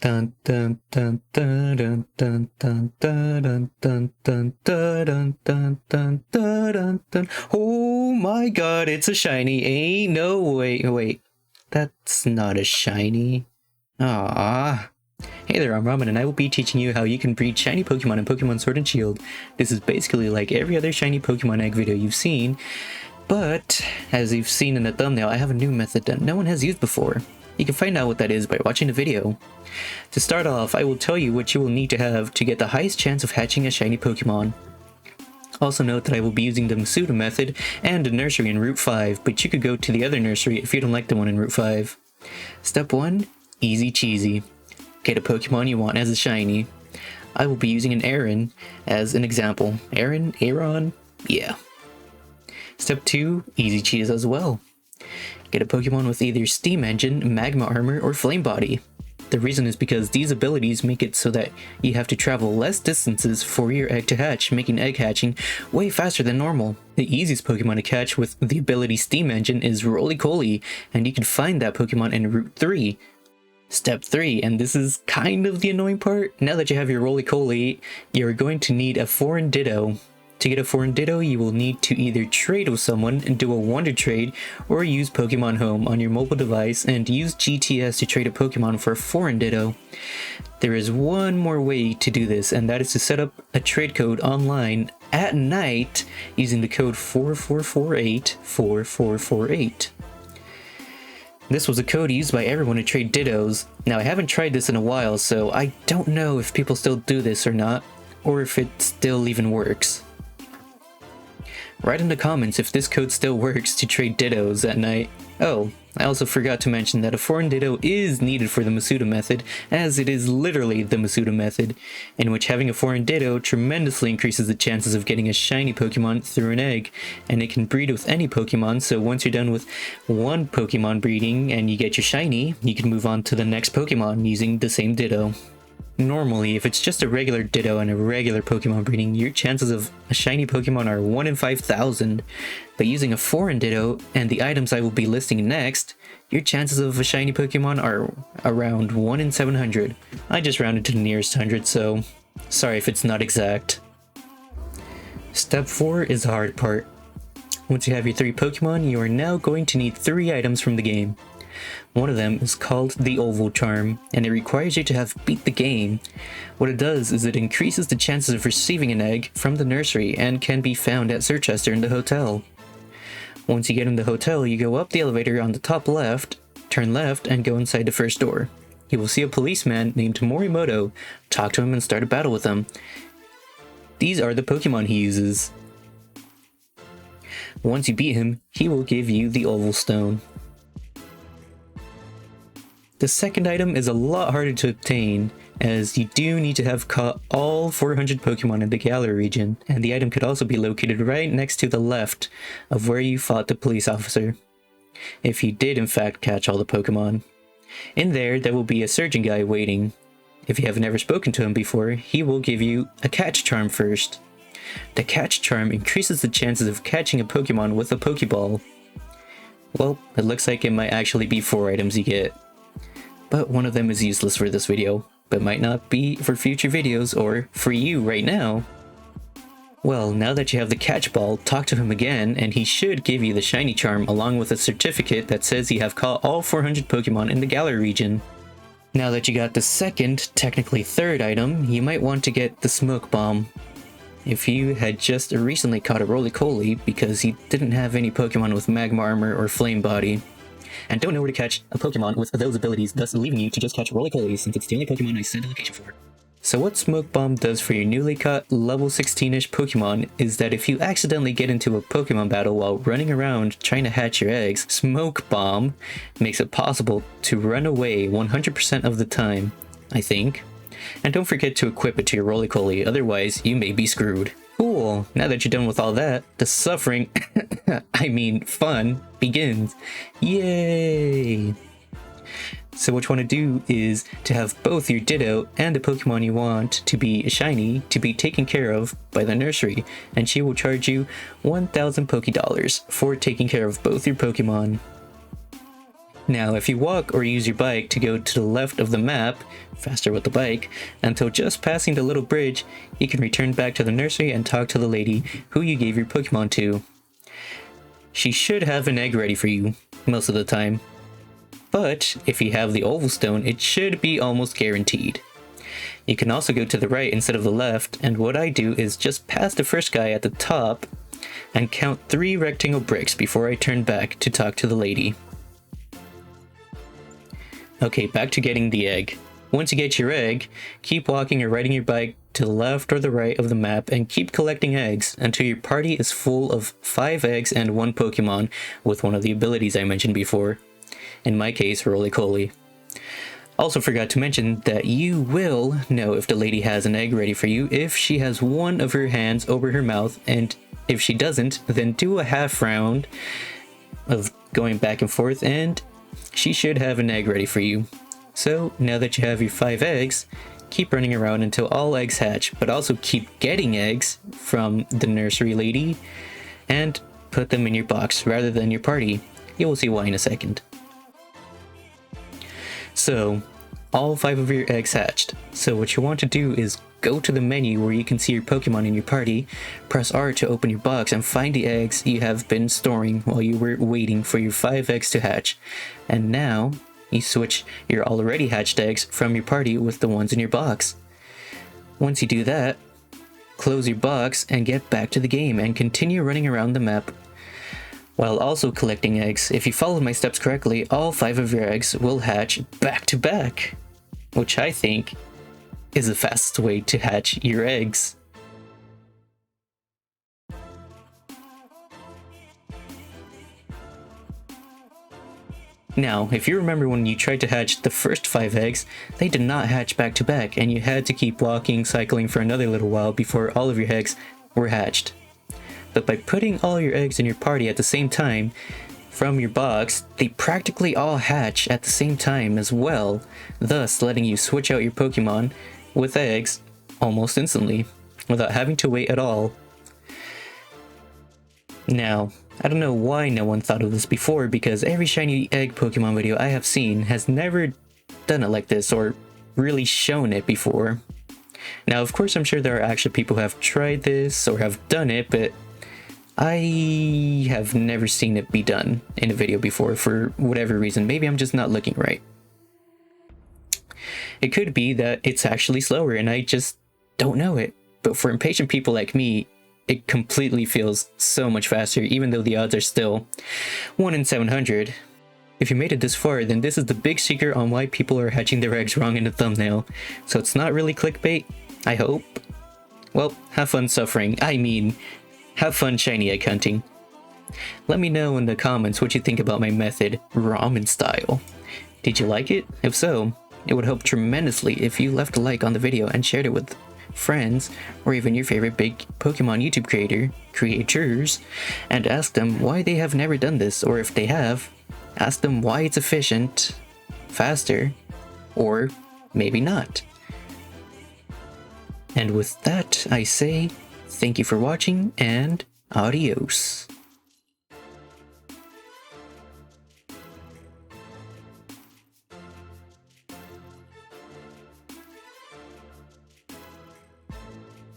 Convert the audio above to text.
Dun dun dun dun dun dun dun dun dun dun dun dun dun dun dun dun. Oh my god, it's a shiny. Ain't no way. Wait, that's not a shiny. Ah. Hey there, I'm Ramen, and I will be teaching you how you can breed shiny Pokemon in Pokemon Sword and Shield. This is basically like every other shiny Pokemon egg video you've seen, but as you've seen in the thumbnail, I have a new method that no one has used before. You can find out what that is by watching the video. To start off, I will tell you what you will need to have to get the highest chance of hatching a shiny Pokemon. Also note that I will be using the Masuda method and a nursery in Route 5, but you could go to the other nursery if you don't like the one in Route 5. Step 1. Easy cheesy. Get a Pokemon you want as a shiny. I will be using an Aaron as an example. Aaron? Yeah. Step 2. Easy cheese as well. Get a Pokemon with either Steam Engine, Magma Armor, or Flame Body. The reason is because these abilities make it so that you have to travel less distances for your egg to hatch, making egg hatching way faster than normal. The easiest Pokemon to catch with the ability Steam Engine is Roly-Coly, and you can find that Pokemon in Route 3. Step 3, and this is kind of the annoying part. Now that you have your Roly-Coly, you're going to need a foreign Ditto. To get a foreign Ditto, you will need to either trade with someone and do a Wonder Trade, or use Pokemon Home on your mobile device and use GTS to trade a Pokemon for a foreign Ditto. There is one more way to do this, and that is to set up a trade code online at night using the code 44484448. This was a code used by everyone to trade Dittos. Now I haven't tried this in a while, so I don't know if people still do this or not, or if it still even works. Write in the comments if this code still works to trade Dittos at night. Oh, I also forgot to mention that a foreign Ditto is needed for the Masuda method, as it is literally the Masuda method, in which having a foreign Ditto tremendously increases the chances of getting a shiny Pokemon through an egg, and it can breed with any Pokemon, so once you're done with one Pokemon breeding and you get your shiny, you can move on to the next Pokemon using the same Ditto. Normally, if it's just a regular Ditto and a regular Pokemon breeding, your chances of a shiny Pokemon are 1 in 5,000. But using a foreign Ditto and the items I will be listing next, your chances of a shiny Pokemon are around 1 in 700. I just rounded to the nearest 100, so sorry if it's not exact. Step 4 is the hard part. Once you have your 3 Pokemon, you are now going to need 3 items from the game. One of them is called the Oval Charm, and it requires you to have beat the game. What it does is it increases the chances of receiving an egg from the nursery and can be found at Sirchester in the hotel. Once you get in the hotel, you go up the elevator on the top left, turn left, and go inside the first door. You will see a policeman named Morimoto. Talk to him and start a battle with him. These are the Pokemon he uses. Once you beat him, he will give you the Oval Stone. The second item is a lot harder to obtain, as you do need to have caught all 400 Pokemon in the Galar region, and the item could also be located right next to the left of where you fought the police officer, if you did in fact catch all the Pokemon. In there will be a surgeon guy waiting. If you have never spoken to him before, he will give you a catch charm first. The catch charm increases the chances of catching a Pokemon with a Pokeball. Well, it looks like it might actually be 4 items you get. But one of them is useless for this video, but might not be for future videos or for you right now. Well, now that you have the catch ball, talk to him again and he should give you the shiny charm along with a certificate that says you have caught all 400 Pokemon in the Galar region. Now that you got the second, technically third item, you might want to get the Smoke Bomb. If you had just recently caught a Roly-Coly because you didn't have any Pokemon with Magma Armor or Flame Body, and don't know where to catch a Pokemon with those abilities, thus leaving you to just catch Roly-Coly since it's the only Pokemon I set the location for. So what Smoke Bomb does for your newly caught level 16-ish Pokemon is that if you accidentally get into a Pokemon battle while running around trying to hatch your eggs, Smoke Bomb makes it possible to run away 100% of the time, I think. And don't forget to equip it to your Roly-Coly, otherwise you may be screwed. Cool, now that you're done with all that, the suffering, I mean fun, begins. Yay! So what you want to do is to have both your Ditto and the Pokemon you want to be a shiny to be taken care of by the nursery, and she will charge you 1,000 Poké Dollars for taking care of both your Pokemon. Now, if you walk or use your bike to go to the left of the map, faster with the bike, until just passing the little bridge, you can return back to the nursery and talk to the lady who you gave your Pokemon to. She should have an egg ready for you, most of the time. But if you have the Oval Stone, it should be almost guaranteed. You can also go to the right instead of the left, and what I do is just pass the first guy at the top and count 3 rectangle bricks before I turn back to talk to the lady. Okay, back to getting the egg. Once you get your egg, keep walking or riding your bike to the left or the right of the map and keep collecting eggs until your party is full of 5 eggs and 1 Pokemon with one of the abilities I mentioned before. In my case, Roly-Coly. Also forgot to mention that you will know if the lady has an egg ready for you if she has one of her hands over her mouth, and if she doesn't, then do a half round of going back and forth and she should have an egg ready for you. So now that you have your 5 eggs, keep running around until all eggs hatch, but also keep getting eggs from the nursery lady and put them in your box rather than your party. You will see why in a second. So all 5 of your eggs hatched. So what you want to do is go to the menu where you can see your Pokemon in your party, press R to open your box and find the eggs you have been storing while you were waiting for your 5 eggs to hatch. And now you switch your already hatched eggs from your party with the ones in your box. Once you do that, close your box and get back to the game and continue running around the map while also collecting eggs. If you followed my steps correctly, all 5 of your eggs will hatch back to back, which I think is the fastest way to hatch your eggs. Now, if you remember when you tried to hatch the first 5 eggs, they did not hatch back to back and you had to keep walking, cycling for another little while before all of your eggs were hatched. But by putting all your eggs in your party at the same time from your box, they practically all hatch at the same time as well, thus letting you switch out your Pokemon with eggs almost instantly, without having to wait at all. Now, I don't know why no one thought of this before, because every shiny egg Pokemon video I have seen has never done it like this or really shown it before. Now, of course, I'm sure there are actually people who have tried this or have done it, but I have never seen it be done in a video before for whatever reason. Maybe I'm just not looking right. It could be that it's actually slower and I just don't know it. But for impatient people like me, it completely feels so much faster, even though the odds are still 1 in 700. If you made it this far, then this is the big secret on why people are hatching their eggs wrong in the thumbnail. So it's not really clickbait, I hope. Well, have fun suffering. I mean, have fun shiny egg hunting. Let me know in the comments what you think about my method, ramen style. Did you like it? If so, it would help tremendously if you left a like on the video and shared it with friends or even your favorite big Pokemon YouTube creators, and ask them why they have never done this, or if they have, ask them why it's efficient, faster, or maybe not. And with that, I say thank you for watching and adios.